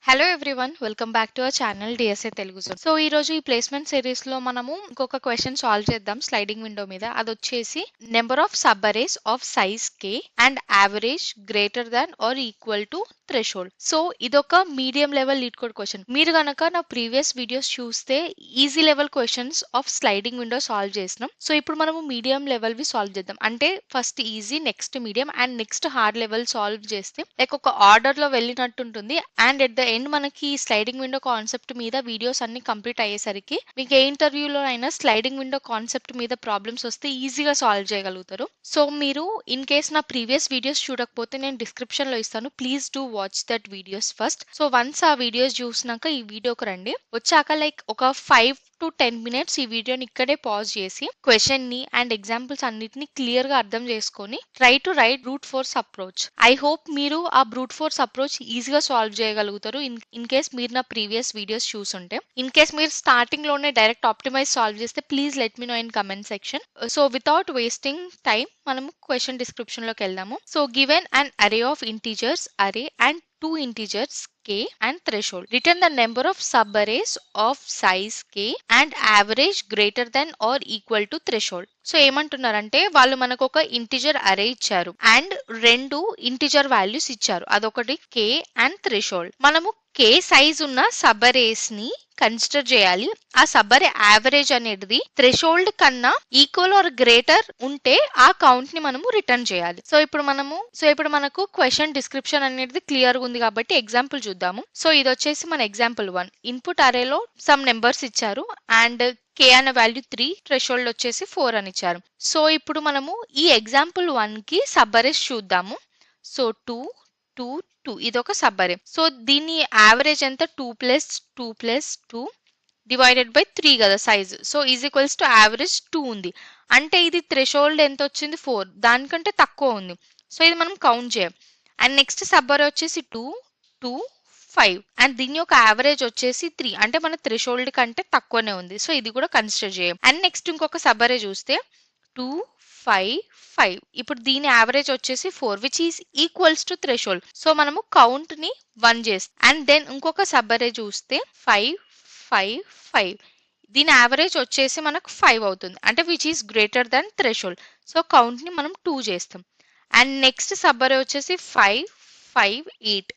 Hello everyone, welcome back to our channel DSA Telugu Zone. So ఈ రోజు ఈ placement series లో మనము ఇంకొక క్వశ్చన్ సాల్వ్ చేద్దాం స్లైడింగ్ విండో మీద. అది వచ్చేసి number of subarrays of size K and average greater than or equal to threshold. So ఇదొక medium level LeetCode question. మీరు గనక నా ప్రీవియస్ వీడియోస్ చూస్తే easy level questions of sliding window solve చేసినాం. So ఇప్పుడు మనము medium level we solve చేద్దాం. అంటే first easy, next medium and next hard level solve చేస్తే లైక్ ఒక ఆర్డర్ లో వెళ్ళినట్టు ఉంటుంది. అండ్ ఎట్ ద ఎండ్ మనకి స్లైడింగ్ విండో కాన్సెప్ట్ మీద వీడియోస్ అన్ని కంప్లీట్ అయ్యేసరికి మీకు ఏ ఇంటర్వ్యూలో అయినా స్లైడింగ్ విండో కాన్సెప్ట్ మీద ప్రాబ్లమ్స్ వస్తే ఈజీగా సాల్వ్ చేయగలుగుతారు. సో మీరు ఇన్ కేస్ నా ప్రీవియస్ వీడియోస్ చూడకపోతే నేను డిస్క్రిప్షన్ లో ఇస్తాను. Please do watch that videos first. So once ఆ వీడియోస్ చూసినాక ఈ వీడియోకి రండి. వచ్చాక లైక్ ఒక 5 to 10 minutes ఈ వీడియోని ఇక్కడే పాజ్ చేసి క్వశ్చన్ ని అండ్ ఎగ్జాంపుల్స్ అన్నిటిని క్లియర్ గా అర్థం చేసుకొని try to write brute force approach. I hope మీరు ఆ బ్రూట్ ఫోర్స్ అప్రోచ్ ఈజీగా సాల్వ్ చేయగలుగుతారు ఇన్ కేస్ మీరు నా ప్రీవియస్ వీడియోస్ చూసుంటే. ఇన్ కేస్ మీరు స్టార్టింగ్ లోనే డైరెక్ట్ ఆప్టిమైజ్ సాల్వ్ చేస్తే please let me know in comment section. So without wasting time మనము క్వశ్చన్ డిస్క్రిప్షన్ లోకి వెళ్దాము. So given an array of integers array and two integers k and threshold. Return the number of subarrays of size k and average greater than or equal to threshold. So ఏమంటున్నారంటే వాళ్ళు మనకు ఒక integer అరే ఇచ్చారు and రెండు integer values ఇచ్చారు. అదొకటి k and threshold. మనము k సైజ్ ఉన్న సబ్ అరేస్ ని కన్సిడర్ చేయాలి. ఆ సబ్ అరే యావరేజ్ అనేది థ్రెషోల్డ్ కన్నా ఈక్వల్ ఆర్ గ్రేటర్ ఉంటే ఆ కౌంట్ ని మనము రిటర్న్ చేయాలి. సో ఇప్పుడు మనకు క్వశ్చన్ డిస్క్రిప్షన్ అనేది క్లియర్ గా ఉంది కాబట్టి ఎగ్జాంపుల్ చూద్దాము. సో ఇది వచ్చేసి మన ఎగ్జాంపుల్ 1. ఇన్పుట్ అరేలో సమ్ నెంబర్స్ ఇచ్చారు అండ్ k అనే వాల్యూ 3, థ్రెషోల్డ్ వచ్చేసి 4 అని ఇచ్చారు. సో ఇప్పుడు మనము ఈ ఎగ్జాంపుల్ 1 కి సబ్ అరేస్ చూద్దాము. సో 2 2 2 ఇది ఒక సబ్ అరే. సో దీని యావరేజ్ ఎంత 2 + 2 డివైడెడ్ బై 3 కదా size. So is equals to average 2 ఉంది. అంటే ఇది థ్రెషోల్డ్ ఎంత వచ్చింది 4, దానికంటే తక్కువ ఉంది. సో ఇది మనం కౌంట్ చేయం. అండ్ నెక్స్ట్ సబ్ అరే వచ్చేసి 2 2 5 అండ్ దీని యొక్క యావరేజ్ వచ్చేసి 3, అంటే మన థ్రెషోల్డ్ కంటే తక్కువనే ఉంది. సో ఇది కూడా కన్సిడర్ చేయం. అండ్ నెక్స్ట్ ఇంకొక సబ్ అరే చూస్తే 2 5 5. ఇప్పుడు దీని యావరేజ్ వచ్చేసి 4 which is equals to threshold. So మనము కౌంట్ ని 1 చేస్తాం. అండ్ దెన్ ఇంకొక సబ్ అరే చూస్తే 5 5 5. దీని యావరేజ్ వచ్చేసి మనకు 5 అవుతుంది, అంటే which is greater than threshold. So count ని మనం 2 చేస్తాం. అండ్ నెక్స్ట్ సబ్ అరే వచ్చేసి 5 5 8.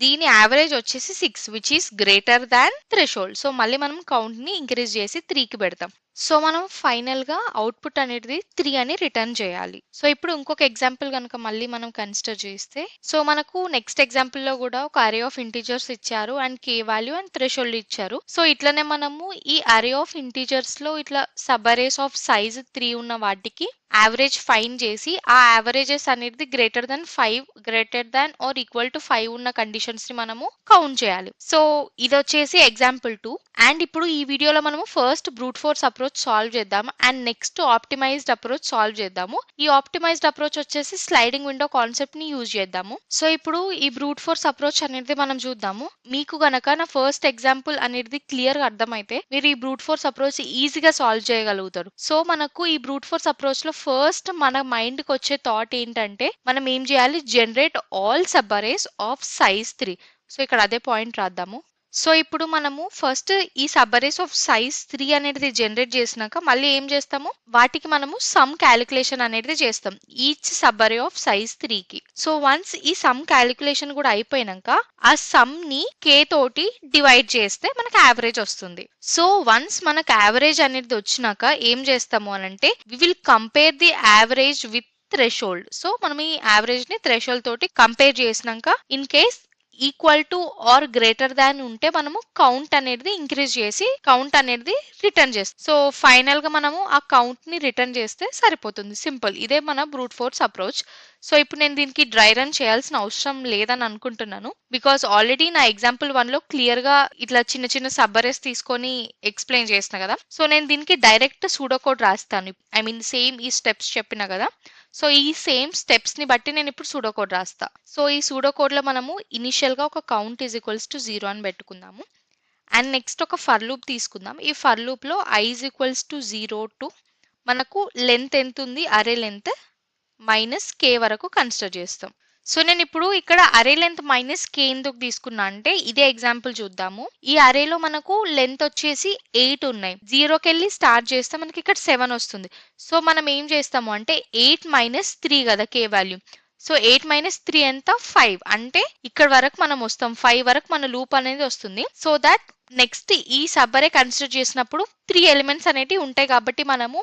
దీని యావరేజ్ వచ్చేసి 6 which is greater than threshold. So మళ్ళీ మనం కౌంట్ ని ఇంక్రీజ్ చేసి 3కి పెడతాం. సో మనం ఫైనల్ గా అవుట్పుట్ అనేది 3 అని రిటర్న్ చేయాలి. సో ఇప్పుడు ఇంకొక ఎగ్జాంపుల్ కనుక మళ్ళీ మనం కన్సిడర్ చేస్తే, సో మనకు నెక్స్ట్ ఎగ్జాంపుల్ లో కూడా ఒక అరే ఆఫ్ ఇంటీజర్స్ ఇచ్చారు and k value and threshold ఇచ్చారు. సో ఇట్లనే మనము ఈ అరే ఆఫ్ ఇంటీజర్స్ లో ఇట్లా సబ్ అరేస్ ఆఫ్ సైజ్ 3 ఉన్న వాటికి యావరేజ్ ఫైండ్ చేసి ఆ యావరేజెస్ అనేది greater than 5, greater than or equal to 5 ఉన్న కండిషన్స్ ని మనము కౌంట్ చేయాలి. సో ఇది వచ్చేసి ఎగ్జాంపుల్ 2. అండ్ ఇప్పుడు ఈ వీడియోలో మనము first brute force approach solve చేద్దాము and next optimised approach solve చేద్దాము. ఈ ఆప్టిమైజ్డ్ అప్రోచ్ వచ్చేసి స్లైడింగ్ విండో కాన్సెప్ట్ ని యూజ్ చేద్దాము. సో ఇప్పుడు ఈ బ్రూట్ ఫోర్స్ అప్రోచ్ అనేది మనం చూద్దాము. మీకు గనక నా ఫస్ట్ ఎగ్జాంపుల్ అనేది క్లియర్ గా అర్థమైతే మీరు ఈ బ్రూట్ ఫోర్స్ అప్రోచ్ ఈజీగా సాల్వ్ చేయగలుగుతారు. సో మనకు ఈ బ్రూట్ ఫోర్స్ అప్రోచ్ లో ఫస్ట్ మన మైండ్ కి వచ్చే థాట్ ఏంటంటే మనం ఏం చేయాలి, generate all sub arrays of size 3. So ఇక్కడ అదే పాయింట్ రాద్దాము. సో ఇప్పుడు మనము ఫస్ట్ ఈ సబ్ అరేస్ ఆఫ్ సైజ్ 3 అనేది జనరేట్ చేసినాక మళ్ళీ ఏం చేస్తాము, వాటికి మనము సమ్ క్యాలిక్యులేషన్ అనేది చేస్తాం ఈచ్ సబ్ అరే ఆఫ్ సైజ్ 3 కి. సో వన్స్ ఈ సమ్ క్యాలిక్యులేషన్ కూడా అయిపోయినాక ఆ సమ్ ని k తోటి డివైడ్ చేస్తే మనకు యావరేజ్ వస్తుంది. సో వన్స్ మనకు యావరేజ్ అనేది వచ్చినాక ఏం చేస్తాము అనంటే we will compare the average with threshold. So మనం ఈ యావరేజ్ ని థ్రెషోల్డ్ తోటి కంపేర్ చేసినాక in case equal to or greater than ఉంటే మనము కౌంట్ అనేది ఇంక్రీజ్ చేసి కౌంట్ అనేది రిటర్న్ చేస్తాం. సో ఫైనల్ గా మనము ఆ కౌంట్ ని రిటర్న్ చేస్తే సరిపోతుంది. సింపుల్. ఇదే మన బ్రూట్ ఫోర్స్ అప్రోచ్. సో ఇప్పుడు నేను దీనికి డ్రై రన్ చేయాల్సిన అవసరం లేదని అనుకుంటున్నాను, బికాస్ ఆల్రెడీ నా ఎగ్జాంపుల్ 1 లో క్లియర్ గా ఇట్లా చిన్న చిన్న సబ్ అరేస్ తీసుకొని ఎక్స్ప్లెయిన్ చేసిన కదా. సో నేను దీనికి డైరెక్ట్ సూడో కోడ్ రాస్తాను. ఐ మీన్ సేమ్ ఈ స్టెప్స్ చెప్పిన కదా. సో ఈ సేమ్ స్టెప్స్ ని బట్టి నేను ఇప్పుడు సూడో కోడ్ రాస్తా. సో ఈ సూడో కోడ్ లో మనము ఇనిషియల్ గా ఒక కౌంట్ ఈజ్ ఈక్వల్స్ టు 0 అని పెట్టుకుందాము. అండ్ నెక్స్ట్ ఒక ఫర్ లూప్ తీసుకుందాం. ఈ ఫర్ లూప్ లో i is equals to 0 to మనకు లెంత్ ఎంత ఉంది, అరే లెంత్ -k వరకు కన్సిడర్ చేస్తాం. సో నేను ఇప్పుడు ఇక్కడ అరే లెంత్ మైనస్ కే ఎందుకు తీసుకున్నా అంటే ఇదే ఎగ్జాంపుల్ చూద్దాము. ఈ అరేలో మనకు లెంత్ వచ్చేసి 8 ఉన్నాయి. 0కి వెళ్ళి స్టార్ట్ చేస్తే మనకి ఇక్కడ 7 వస్తుంది. సో మనం ఏం చేస్తాము అంటే 8 మైనస్ 3 కదా కే వాల్యూ. సో 8 మైనస్ 3 ఎంత 5 అంటే ఇక్కడ వరకు మనం వస్తాం. 5 వరకు మన లూప్ అనేది వస్తుంది. సో దట్ నెక్స్ట్ ఈ సబ్ అరే కన్సిడర్ చేసినప్పుడు 3 ఎలిమెంట్స్ అనేటివి ఉంటాయి కాబట్టి మనము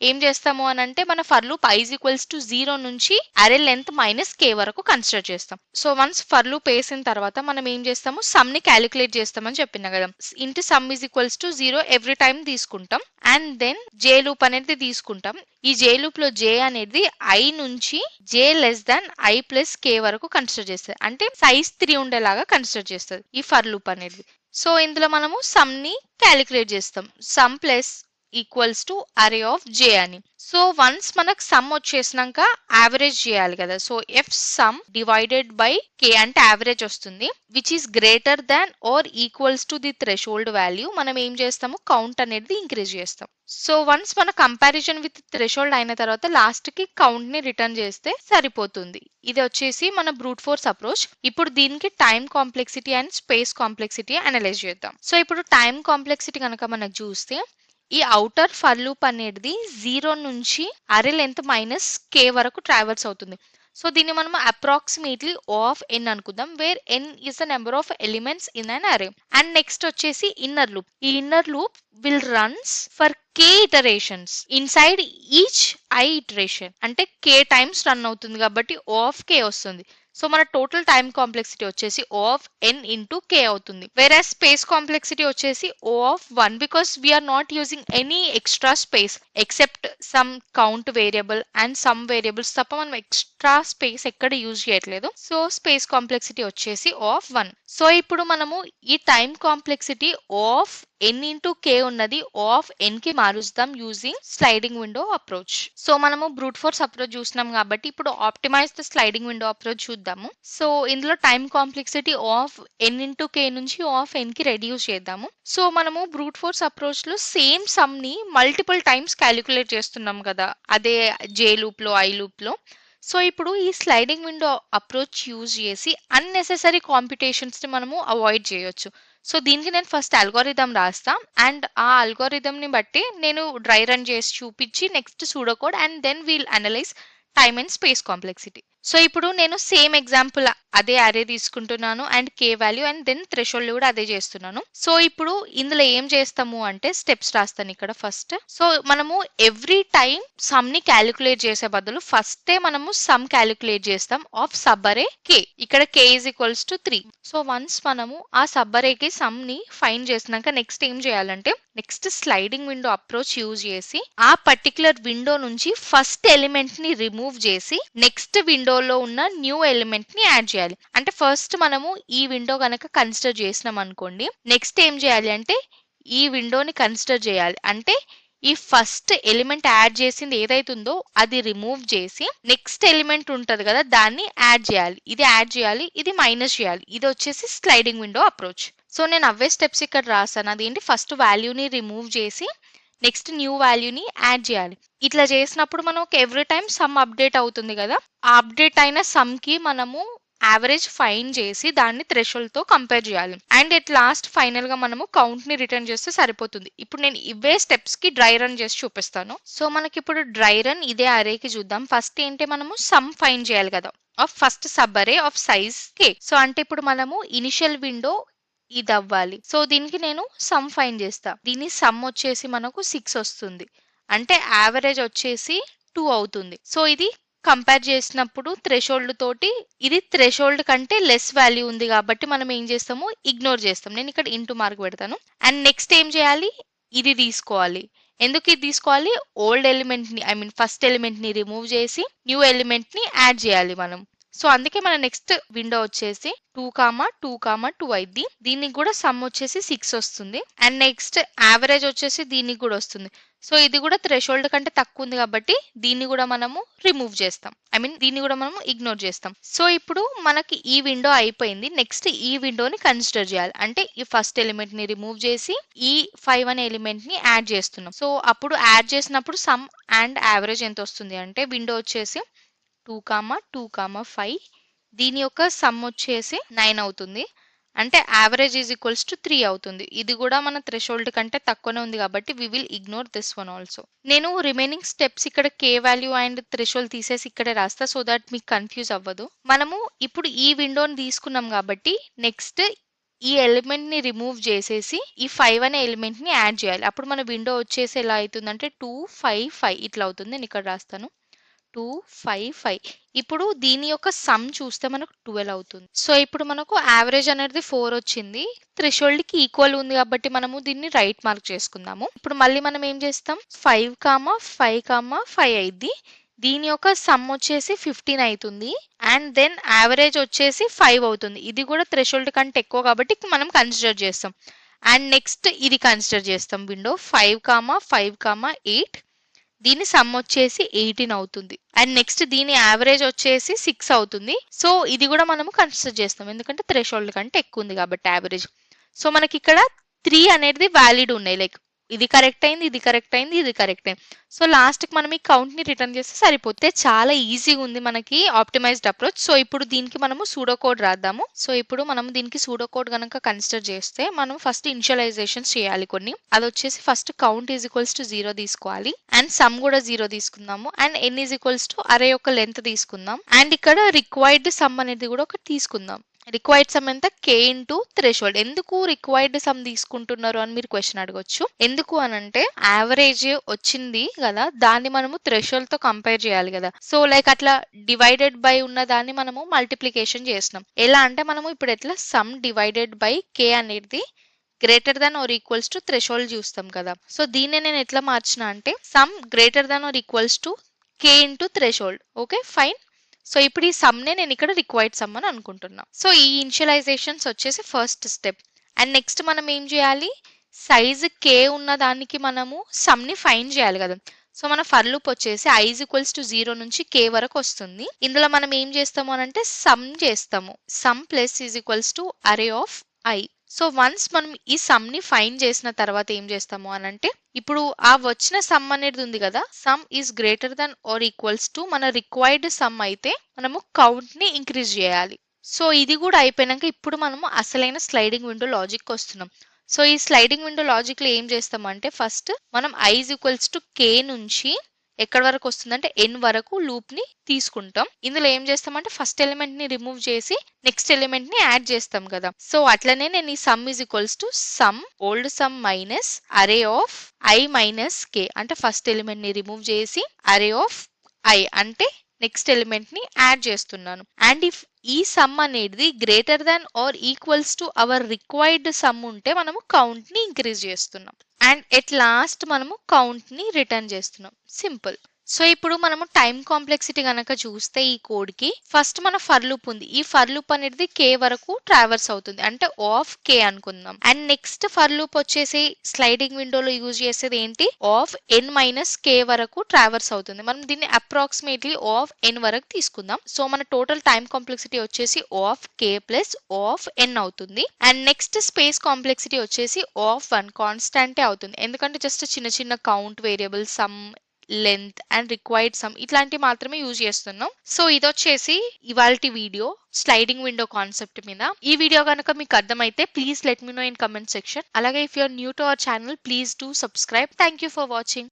ఏం చేస్తాము అని అంటే మన for loop i is equals to 0 నుంచి అరే లెంత్ మైనస్ కే వరకు కన్సిడర్ చేస్తాం. సో వన్స్ ఫర్ లూప్ వేసిన తర్వాత మనం ఏం చేస్తాము సమ్ ని క్యాలిక్యులేట్ చేస్తామని చెప్పిన కదా. Into some is equals to 0 every time తీసుకుంటాం అండ్ దెన్ జే లూప్ అనేది తీసుకుంటాం. ఈ జే లూప్ లో జే అనేది ఐ నుంచి జే లెస్ దాన్ ఐ ప్లస్ కే వరకు కన్సిడర్ చేస్తుంది. అంటే సైజ్ 3 ఉండేలాగా కన్సిడర్ చేస్తుంది ఈ ఫర్ లూప్ అనేది. సో ఇందులో మనము సమ్ ని క్యాలిక్యులేట్ చేస్తాం. Sum plus equals to array of J అని. సో వన్స్ మనకు సమ్ వచ్చేసినాక యావరేజ్ చేయాలి కదా. So if sum divided by K అంటే యావరేజ్ వస్తుంది which is greater than or equal to the threshold value. మనం ఏం చేస్తాము కౌంట్ అనేది ఇంక్రీజ్ చేస్తాం. సో వన్స్ మన కంపారిజన్ విత్ థ్రెషోల్డ్ అయిన తర్వాత లాస్ట్ కి కౌంట్ ని రిటర్న్ చేస్తే సరిపోతుంది. ఇది వచ్చేసి మన బ్రూట్ ఫోర్స్ అప్రోచ్. ఇప్పుడు దీనికి time complexity and space complexity analyse చేద్దాం. సో ఇప్పుడు టైం కాంప్లెక్సిటీ కనుక మనకు చూస్తే ఈ ఔటర్ ఫర్ లూప్ అనేది 0 నుంచి అరే లెంత్ మైనస్ కే వరకు ట్రావెల్స్ అవుతుంది. సో దీన్ని మనం అప్రాక్సిమేట్లీ O ఆఫ్ n అనుకుందాం where n is the number of elements in an array. And next వచ్చేసి ఇన్నర్ లూప్. ఈ inner loop will runs for k iterations inside each i iteration. అంటే k times run అవుతుంది కాబట్టి O of k వస్తుంది. So మన total time complexity వచ్చేసి O of n into k అవుతుంది. వేరే స్పేస్ కాంప్లెక్సిటీ వచ్చేసి O of 1 because we are not using any extra space except sum count variable and sum variables తప్ప మనం ఎక్స్ట్రా స్పేస్ ఎక్కడ use చేయట్లేదు. సో స్పేస్ కాంప్లెక్సిటీ వచ్చేసి O of 1. So ఇప్పుడు మనము ఈ time complexity O of n into k ఉన్నది O of n కి మారుస్తాం using sliding window approach. So మనము బ్రూట్ ఫోర్స్ అప్రోచ్ చూసినాం కాబట్టి ఇప్పుడు optimise the sliding window approach చూద్దాము. సో ఇందులో time complexity O of n into k నుంచి O ఆఫ్ n కి రెడ్యూస్ చేద్దాము. సో మనము బ్రూట్ ఫోర్స్ అప్రోచ్ లో సేమ్ సమ్ ని మల్టిపుల్ టైమ్స్ క్యాలిక్యులేట్ చేస్తున్నాం కదా అదే జే లూప్ లో ఐ లూప్ లో. సో ఇప్పుడు ఈ స్లైడింగ్ విండో అప్రోచ్ యూజ్ చేసి అన్నెసెసరీ కాంపిటేషన్స్ ని మనము అవాయిడ్ చేయొచ్చు. సో దీనికి నేను ఫస్ట్ అల్గోరిథం రాస్తా అండ్ ఆ అల్గోరిథం ని బట్టి నేను డ్రై రన్ చేసి చూపించి next pseudo code and then we'll analyze time and space complexity. So ఇప్పుడు నేను సేమ్ ఎగ్జాంపుల్ అదే అరే తీసుకుంటున్నాను and K value and then threshold కూడా అదే చేస్తున్నాను. సో ఇప్పుడు ఇందులో ఏం చేస్తాము అంటే స్టెప్స్ రాస్తాను ఇక్కడ ఫస్ట్. సో మనము ఎవ్రీ టైం సమ్ ని క్యాలిక్యులేట్ చేసే బదులు ఫస్టే మనము సమ్ క్యాలిక్యులేట్ చేస్తాం ఆఫ్ సబ్ అరే కే. ఇక్కడ k is equals to 3. So once మనము ఆ సబ్ అరేకి సమ్ ని ఫైండ్ చేసినాక నెక్స్ట్ ఏం చేయాలంటే next sliding window approach use చేసి ఆ పర్టికులర్ విండో నుంచి ఫస్ట్ ఎలిమెంట్ ని రిమూవ్ చేసి నెక్స్ట్ విండోలో ఉన్న న్యూ ఎలిమెంట్ ని యాడ్ చేయాలి. అంటే ఫస్ట్ మనము ఈ విండో కనుక కన్సిడర్ చేసినాం అనుకోండి నెక్స్ట్ ఏం చేయాలి అంటే ఈ విండోని కన్సిడర్ చేయాలి. అంటే ఈ ఫస్ట్ ఎలిమెంట్ యాడ్ చేసింది ఏదైతుందో అది రిమూవ్ చేసి నెక్స్ట్ ఎలిమెంట్ ఉంటది కదా దాన్ని యాడ్ చేయాలి. ఇది యాడ్ చేయాలి, ఇది మైనస్ చేయాలి. ఇది వచ్చేసి స్లైడింగ్ విండో అప్రోచ్. సో నేను అవే స్టెప్స్ ఇక్కడ రాసాను. అదేంటి ఫస్ట్ వాల్యూని రిమూవ్ చేసి నెక్స్ట్ న్యూ వాల్యూని యాడ్ చేయాలి. ఇట్లా చేసినప్పుడు మనకు ఎవ్రీ టైం సమ్ అప్డేట్ అవుతుంది కదా. ఆ అప్డేట్ అయిన సమ్ కి మనము యావరేజ్ ఫైండ్ చేసి దాన్ని థ్రెషోల్డ్ తో కంపేర్ చేయాలి అండ్ ఎట్ లాస్ట్ ఫైనల్ గా మనము కౌంట్ ని రిటర్న్ చేస్తే సరిపోతుంది. ఇప్పుడు నేను ఇవే స్టెప్స్ కి డ్రై రన్ చేసి చూపిస్తాను. సో మనకి ఇప్పుడు డ్రై రన్ ఇదే అరేకి చూద్దాం. ఫస్ట్ ఏంటి మనము సమ్ ఫైండ్ చేయాలి కదా ఆఫ్ ఫస్ట్ సబ్ అరే ఆఫ్ సైజ్ కే. సో అంటే ఇప్పుడు మనము ఇనిషియల్ విండో ఇది అవ్వాలి. సో దీనికి నేను సమ్ ఫైండ్ చేస్తా. దీని సమ్ వచ్చేసి మనకు 6 వస్తుంది అంటే యావరేజ్ వచ్చేసి 2 అవుతుంది. సో ఇది కంపేర్ చేసినప్పుడు థ్రెషోల్డ్ తోటి ఇది థ్రెషోల్డ్ కంటే లెస్ వాల్యూ ఉంది కాబట్టి మనం ఏం చేస్తాము ఇగ్నోర్ చేస్తాం. నేను ఇక్కడ ఇంటూ మార్క్ పెడతాను అండ్ నెక్స్ట్ ఏం చేయాలి ఇది తీసుకోవాలి. ఎందుకు ఇది తీసుకోవాలి ఓల్డ్ ఎలిమెంట్ ని ఫస్ట్ ఎలిమెంట్ ని రిమూవ్ చేసి న్యూ ఎలిమెంట్ ని యాడ్ చేయాలి మనం. సో అందుకే మన నెక్స్ట్ విండో వచ్చేసి 2,2,2 అయింది. దీనికి కూడా సమ్ వచ్చేసి 6 వస్తుంది అండ్ నెక్స్ట్ యావరేజ్ వచ్చేసి దీనికి కూడా వస్తుంది. సో ఇది కూడా థ్రెషోల్డ్ కంటే తక్కువ ఉంది కాబట్టి దీన్ని కూడా మనము రిమూవ్ చేస్తాం. దీన్ని కూడా మనము ఇగ్నోర్ చేస్తాం. సో ఇప్పుడు మనకి ఈ విండో అయిపోయింది. నెక్స్ట్ ఈ విండోని కన్సిడర్ చేయాలి. అంటే ఈ ఫస్ట్ ఎలిమెంట్ ని రిమూవ్ చేసి ఈ 5 అనే ఎలిమెంట్ ని యాడ్ చేస్తున్నాం. సో అప్పుడు యాడ్ చేసినప్పుడు సమ్ అండ్ యావరేజ్ ఎంత వస్తుంది అంటే విండో వచ్చేసి 2,2,5 దీని యొక్క సమ్ వచ్చేసి 9 అవుతుంది. అంటే యావరేజ్ ఈజ్ ఈక్వల్స్ టు 3 అవుతుంది. ఇది కూడా మన థ్రెషోల్డ్ కంటే తక్కువనే ఉంది కాబట్టి we will ignore this one also. నేను రిమైనింగ్ స్టెప్స్ ఇక్కడ కే వాల్యూ అండ్ థ్రెషోల్డ్ తీసేసి ఇక్కడే రాస్తా సో దట్ మీకు కన్ఫ్యూజ్ అవ్వదు. మనము ఇప్పుడు ఈ విండోని తీసుకున్నాం కాబట్టి నెక్స్ట్ ఈ ఎలిమెంట్ ని రిమూవ్ చేసేసి ఈ 5 అనే ఎలిమెంట్ ని యాడ్ చేయాలి. అప్పుడు మన విండో వచ్చేసి ఎలా అవుతుందంటే 2 5 5 ఇట్లా అవుతుంది. నేను ఇక్కడ రాస్తాను 2 5 5. ఇప్పుడు దీని యొక్క సమ్ చూస్తే మనకు 12 అవుతుంది. సో ఇప్పుడు మనకు యావరేజ్ అనేది 4 వచ్చింది. థ్రెషోల్డ్ కి ఈక్వల్ ఉంది కాబట్టి మనము దీన్ని రైట్ మార్క్ చేసుకుందాము. ఇప్పుడు మళ్ళీ మనం ఏం చేస్తాం 5 5 5 అయింది. దీని యొక్క సమ్ వచ్చేసి 15 అవుతుంది. అండ్ దెన్ యావరేజ్ వచ్చేసి 5 అవుతుంది. ఇది కూడా థ్రెషోల్డ్ కంటే ఎక్కువ కాబట్టి మనం కన్సిడర్ చేస్తాం. అండ్ నెక్స్ట్ ఇది కన్సిడర్ చేస్తాం విండో 5 5 8. దీని సమ్ వచ్చేసి 18 అవుతుంది. అండ్ నెక్స్ట్ దీని యావరేజ్ వచ్చేసి 6 అవుతుంది. సో ఇది కూడా మనము కన్సిడర్ చేస్తాం ఎందుకంటే థ్రెషోల్డ్ కంటే ఎక్కువ ఉంది కాబట్టి యావరేజ్. సో మనకి ఇక్కడ 3 అనేది వ్యాలిడ్ ఉన్నాయి. లైక్ ఇది కరెక్ట్ అయింది, ఇది కరెక్ట్ అయింది, ఇది కరెక్ట్ అయింది. సో లాస్ట్ కి మనం ఈ కౌంట్ ని రిటర్న్ చేస్తే సరిపోతే చాలా ఈజీగా ఉంది మనకి ఆప్టిమైజ్డ్ అప్రోచ్. సో ఇప్పుడు దీనికి మనము సూడో కోడ్ రాద్దాము. సో ఇప్పుడు మనం దీనికి సూడో కోడ్ కనుక కన్సిడర్ చేస్తే మనం ఫస్ట్ ఇనిషియలైజేషన్స్ చేయాలి కొన్ని. అది వచ్చేసి first count is equals to 0 తీసుకోవాలి. అండ్ సమ్ కూడా 0 తీసుకుందాము. And N is equals to array యొక్క లెంత్ తీసుకుందాం. అండ్ ఇక్కడ రిక్వైర్డ్ సమ్ అనేది కూడా ఒకటి తీసుకుందాం. రిక్వైర్డ్ సమ్ ఎంత కే ఇంటూ థ్రెషోల్డ్. ఎందుకు రిక్వైర్డ్ సమ్ తీసుకుంటున్నారు అని మీరు క్వశ్చన్ అడగొచ్చు. ఎందుకు అనంటే యావరేజ్ వచ్చింది కదా దాన్ని మనము థ్రెషోల్డ్ తో కంపేర్ చేయాలి కదా. సో లైక్ అట్లా డివైడెడ్ బై ఉన్న దాన్ని మనము మల్టిప్లికేషన్ చేస్తున్నాం. ఎలా అంటే మనము ఇప్పుడు ఎట్లా సమ్ డివైడెడ్ బై కే అనేది greater than or equal to threshold చూస్తాం కదా. సో దీన్ని నేను ఎట్లా మార్చిన అంటే some greater than or equal to K into threshold. Okay fine. So ఇప్పుడు ఈ సమ్ నే నేను ఇక్కడ రిక్వైర్డ్ సమ్ అని అనుకుంటున్నా. సో ఈ ఇనిషియలైజేషన్స్ వచ్చేసి ఫస్ట్ స్టెప్. అండ్ నెక్స్ట్ మనం ఏం చేయాలి సైజ్ కే ఉన్న దానికి మనము సమ్ ని ఫైండ్ చేయాలి కదా. సో మన ఫర్ లూప్ వచ్చేసి i ఈజ్ ఈక్వల్స్ టు 0 నుంచి k వరకు వస్తుంది. ఇందులో మనం ఏం చేస్తాము అని అంటే సమ్ చేస్తాము. Sum plus is equals to array of i. So once మనం ఈ సమ్ ని ఫైండ్ చేసిన తర్వాత ఏం చేస్తాము అని అంటే ఇప్పుడు ఆ వచ్చిన సమ్ అనేది ఉంది కదా some is greater than or equal to మన రిక్వైర్డ్ సమ్ అయితే మనము కౌంట్ ని ఇంక్రీజ్ చేయాలి. సో ఇది కూడా అయిపోయినాక ఇప్పుడు మనము అసలైన స్లైడింగ్ విండో లాజిక్ వస్తున్నాం. సో ఈ స్లైడింగ్ విండో లాజిక్ లో ఏం చేస్తామంటే ఫస్ట్ మనం i is equals to k నుంచి ఎక్కడి వరకు వస్తుందంటే n వరకు లూప్ ని తీసుకుంటాం. ఇందులో ఏం చేస్తామంటే ఫస్ట్ ఎలిమెంట్ ని రిమూవ్ చేసి నెక్స్ట్ ఎలిమెంట్ ని యాడ్ చేస్తాం కదా. సో అట్లనే నేను ఈ some is equals to some old some minus అరే ఆఫ్ i మైనస్ k అంటే ఫస్ట్ ఎలిమెంట్ ని రిమూవ్ చేసి అరే ఆఫ్ i అంటే నెక్స్ట్ ఎలిమెంట్ ని యాడ్ చేస్తున్నాను. అండ్ ఇఫ్ ఈ సమ్ అనేది greater than or equal to our required some ఉంటే మనము కౌంట్ ని ఇంక్రీజ్ చేస్తున్నాం. అండ్ ఎట్ లాస్ట్ మనము కౌంట్ ని రిటర్న్ చేస్తున్నాం. సింపుల్. సో ఇప్పుడు మనము టైం కాంప్లెక్సిటీ గనక చూస్తే ఈ కోడ్ కి ఫస్ట్ మన ఫర్ లూప్ ఉంది. ఈ ఫర్ లూప్ అనేది k వరకు ట్రావర్స్ అవుతుంది అంటే ఆఫ్ k అనుకుందాం. అండ్ నెక్స్ట్ ఫర్ లూప్ వచ్చేసి స్లైడింగ్ విండోలో యూజ్ చేసేది ఏంటి ఆఫ్ n మైనస్ k వరకు ట్రావర్స్ అవుతుంది. మనం దీన్ని అప్రాక్సిమేట్లీ ఆఫ్ n వరకు తీసుకుందాం. సో మన టోటల్ టైం కాంప్లెక్సిటీ వచ్చేసి of k plus of n అవుతుంది. అండ్ నెక్స్ట్ స్పేస్ కాంప్లెక్సిటీ వచ్చేసి ఆఫ్ 1 కాన్స్టాంటే అవుతుంది. ఎందుకంటే జస్ట్ చిన్న చిన్న count variable some length and required some ఇట్లాంటివి మాత్రమే యూజ్ చేస్తున్నాం. సో ఇది వచ్చేసి ఇవాల్టి వీడియో స్లైడింగ్ విండో కాన్సెప్ట్ మీద. ఈ వీడియో కనుక మీకు అర్థమైతే please let me know in comment section. అలాగే if you are new to our channel please do subscribe. Thank you for watching.